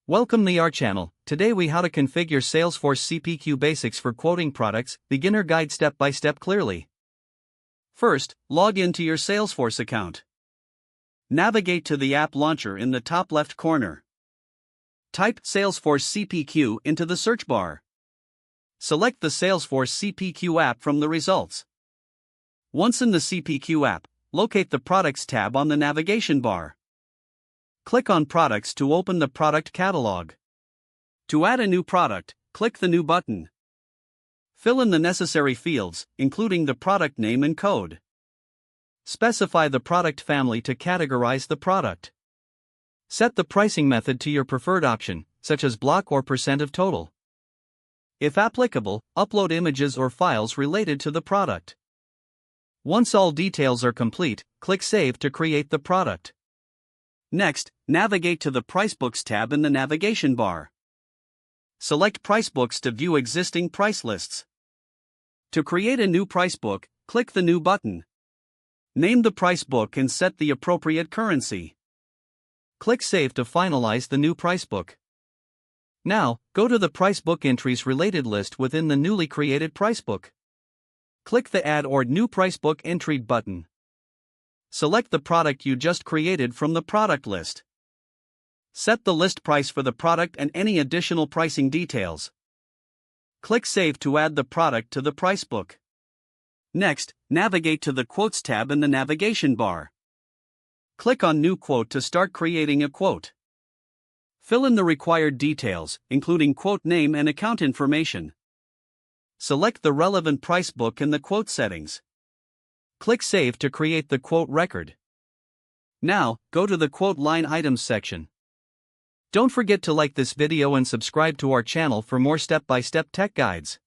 Welcome to our channel. Today we how to configure Salesforce CPQ basics for quoting products, beginner guide step by step clearly. First, log into your Salesforce account. Navigate to the app launcher in the top left corner. Type Salesforce CPQ into the search bar. Select the Salesforce CPQ app from the results. Once in the CPQ app, locate the Products tab on the navigation bar. Click on Products to open the product catalog. To add a new product, click the New button. Fill in the necessary fields, including the product name and code. Specify the product family to categorize the product. Set the pricing method to your preferred option, such as block or % of total. If applicable, upload images or files related to the product. Once all details are complete, click Save to create the product. Next, navigate to the Pricebooks tab in the navigation bar. Select Pricebooks to view existing price lists. To create a new pricebook, click the New button. Name the pricebook and set the appropriate currency. Click Save to finalize the new pricebook. Now, go to the Pricebook Entries Related list within the newly created pricebook. Click the Add or New Pricebook Entry button. Select the product you just created from the product list. Set the list price for the product and any additional pricing details. Click Save to add the product to the pricebook. Next, navigate to the Quotes tab in the navigation bar. Click on New Quote to start creating a quote. Fill in the required details, including quote name and account information. Select the relevant pricebook in the quote settings. Click Save to create the quote record. Now, go to the Quote Line Items section. Don't forget to like this video and subscribe to our channel for more step-by-step tech guides.